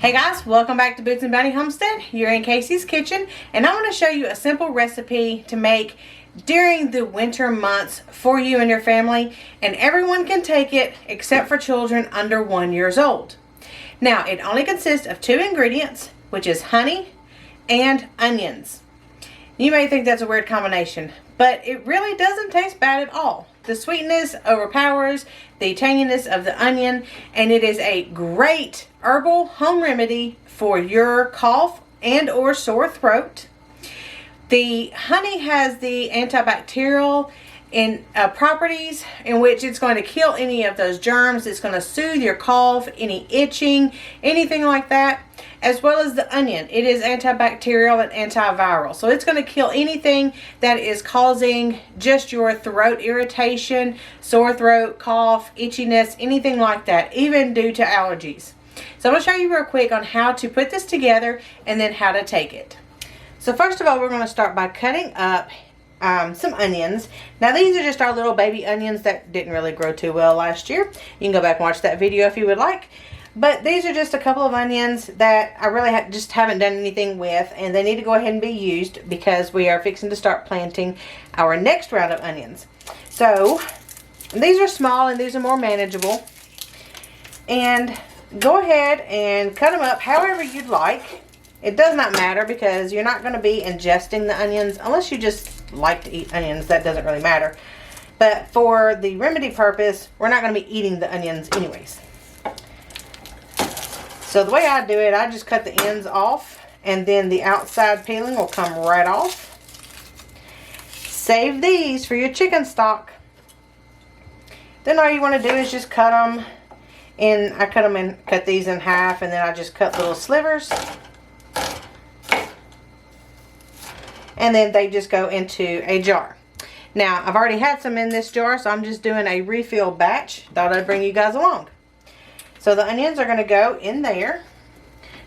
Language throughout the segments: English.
Hey guys, welcome back to Boots and Bounty Homestead. You're in Casey's kitchen, and I want to show you a simple recipe to make during the winter months for you and your family, and everyone can take it except for children under 1 year old. Now, it only consists of 2 ingredients, which is honey and onions. You may think that's a weird combination, but it really doesn't taste bad at all. The sweetness overpowers the tanginess of the onion, and it is a great herbal home remedy for your cough and or sore throat. The honey has the antibacterial properties in which it's going to kill any of those germs. It's going to soothe your cough, any itching, anything like that, as well as the onion. It is antibacterial and antiviral, so it's going to kill anything that is causing just your throat irritation, sore throat, cough, itchiness, anything like that, even due to allergies. So I'm going to show you real quick on how to put this together and then how to take it. So first of all, we're going to start by cutting up some onions. Now these are just our little baby onions that didn't really grow too well last year. You can go back and watch that video if you would like. But these are just a couple of onions that I really just haven't done anything with, and they need to go ahead and be used because we are fixing to start planting our next round of onions. So these are small and these are more manageable. And go ahead and cut them up however you'd like. It does not matter because you're not going to be ingesting the onions unless you just like to eat onions. That doesn't really matter. But for the remedy purpose, we're not going to be eating the onions anyways. So the way I do it, I just cut the ends off, and then the outside peeling will come right off. Save these for your chicken stock. Then all you want to do is just cut them in. I cut these in half, and then I just cut little slivers. And then they just go into a jar. Now, I've already had some in this jar, so I'm just doing a refill batch. Thought I'd bring you guys along. So the onions are going to go in there.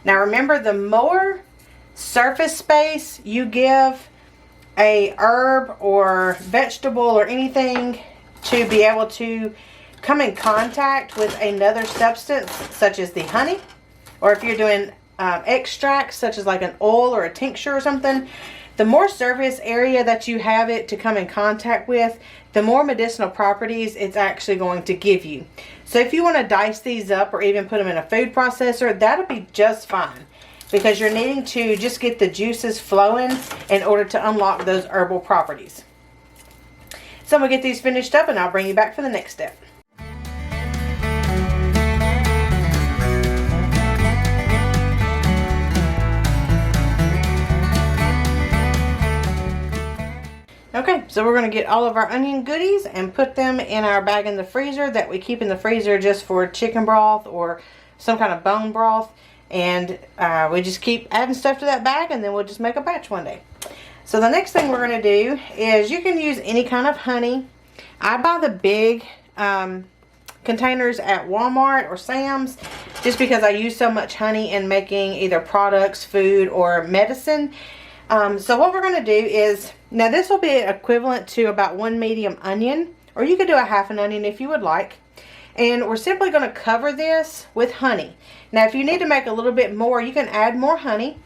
Now remember, the more surface space you give a herb or vegetable or anything to be able to come in contact with another substance, such as the honey, or if you're doing extracts, such as like an oil or a tincture or something, the more surface area that you have it to come in contact with, the more medicinal properties it's actually going to give you. So if you want to dice these up or even put them in a food processor, that'll be just fine, because you're needing to just get the juices flowing in order to unlock those herbal properties. So I'm going to get these finished up and I'll bring you back for the next step. Okay, so we're going to get all of our onion goodies and put them in our bag in the freezer that we keep in the freezer just for chicken broth or some kind of bone broth. And we just keep adding stuff to that bag, and then we'll just make a batch one day. So the next thing we're going to do is, you can use any kind of honey. I buy the big containers at Walmart or Sam's just because I use so much honey in making either products, food, or medicine. So what we're going to do is, now this will be equivalent to about 1 medium onion, or you could do a half an onion if you would like. And we're simply going to cover this with honey. Now if you need to make a little bit more, you can add more honey,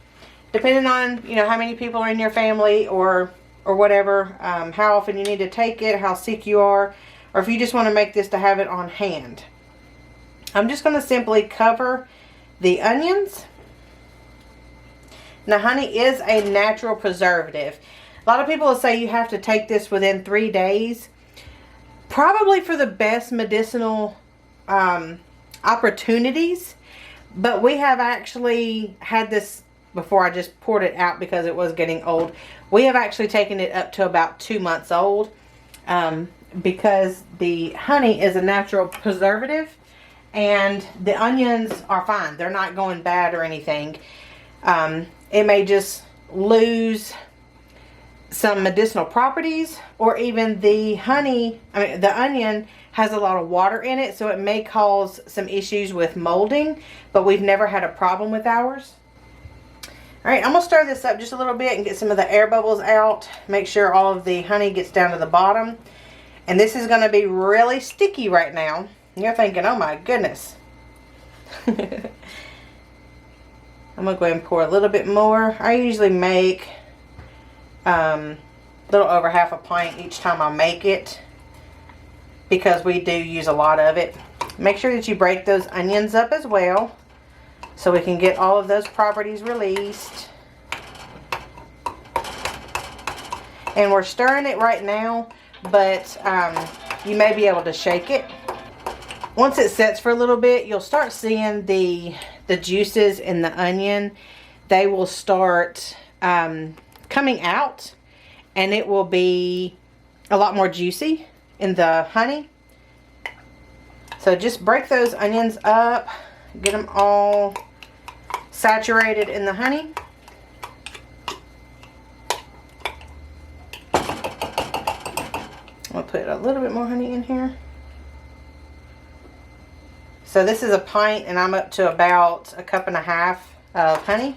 depending on, you know, how many people are in your family or whatever, how often you need to take it, how sick you are, or if you just want to make this to have it on hand. I'm just going to simply cover the onions. Now, honey is a natural preservative. A lot of people will say you have to take this within 3 days. Probably for the best medicinal opportunities. But we have actually had this before. I just poured it out because it was getting old. We have actually taken it up to about 2 months old. Because the honey is a natural preservative. And the onions are fine. They're not going bad or anything. It may just lose some medicinal properties, or even the onion has a lot of water in it, so it may cause some issues with molding, but we've never had a problem with ours. Alright, I'm going to stir this up just a little bit and get some of the air bubbles out. Make sure all of the honey gets down to the bottom. And this is going to be really sticky right now. You're thinking, oh my goodness. I'm going to go ahead and pour a little bit more. I usually make a little over half a pint each time I make it, because we do use a lot of it. Make sure that you break those onions up as well, so we can get all of those properties released. And we're stirring it right now, but you may be able to shake it. Once it sets for a little bit, you'll start seeing the juices in the onion. They will start coming out, and it will be a lot more juicy in the honey. So just break those onions up, get them all saturated in the honey. I'll put a little bit more honey in here. So this is a pint, and I'm up to about a cup and a half of honey.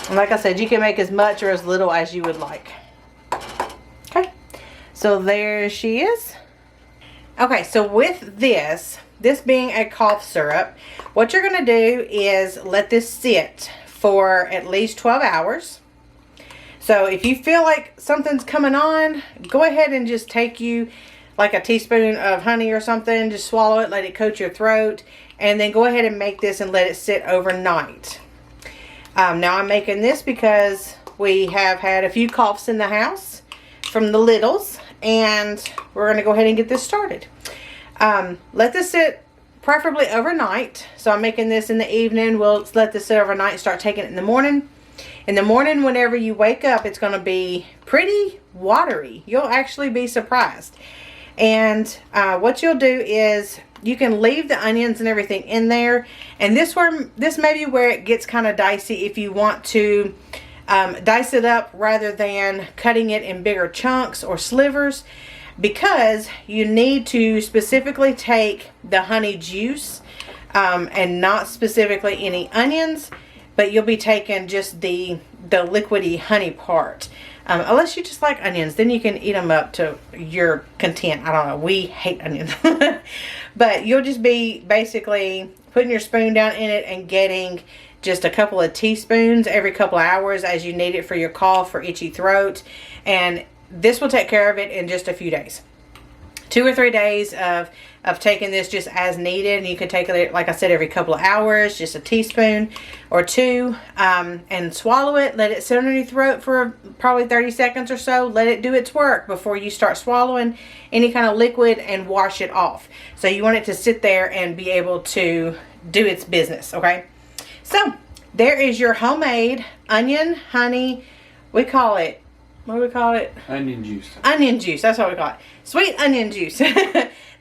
And like I said, you can make as much or as little as you would like. Okay, so there she is. Okay, so with this being a cough syrup, what you're going to do is let this sit for at least 12 hours. So if you feel like something's coming on, go ahead and just take you like a teaspoon of honey or something. Just swallow it, let it coat your throat, and then go ahead and make this and let it sit overnight. Now I'm making this because we have had a few coughs in the house from the littles, and we're going to go ahead and get this started. Let this sit preferably overnight. So I'm making this in the evening. We'll let this sit overnight and start taking it in the morning. In the morning, whenever you wake up, it's going to be pretty watery. You'll actually be surprised. And what you'll do is you can leave the onions and everything in there. And this may be where it gets kind of dicey if you want to dice it up rather than cutting it in bigger chunks or slivers, because you need to specifically take the honey juice and not specifically any onions. But you'll be taking just the liquidy honey part. Unless you just like onions, then you can eat them up to your content. I don't know. We hate onions. But you'll just be basically putting your spoon down in it and getting just a couple of teaspoons every couple of hours as you need it for your cough or itchy throat. And this will take care of it in just a few days. 2 or 3 days of taking this just as needed. And you can take it, like I said, every couple of hours, just a teaspoon or two, and swallow it. Let it sit under your throat for probably 30 seconds or so. Let it do its work before you start swallowing any kind of liquid and wash it off. So you want it to sit there and be able to do its business, okay? So there is your homemade onion, honey, we call it, what do we call it? Onion juice. Onion juice, that's what we call it. Sweet onion juice.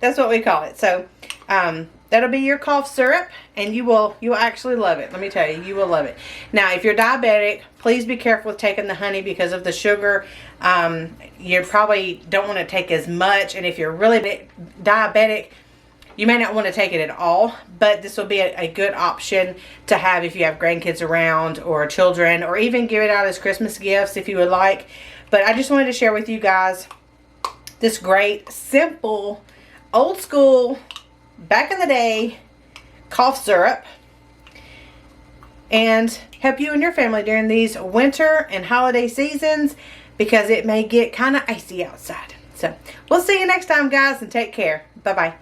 That's what we call it. So that'll be your cough syrup, and you will actually love it. Let me tell you, you will love it. Now, if you're diabetic, please be careful with taking the honey because of the sugar. You probably don't want to take as much, and if you're really diabetic, you may not want to take it at all, but this will be a good option to have if you have grandkids around or children, or even give it out as Christmas gifts if you would like. But I just wanted to share with you guys this great, simple, old school, back in the day cough syrup, and help you and your family during these winter and holiday seasons, because it may get kind of icy outside. So we'll see you next time, guys, and take care. Bye-bye.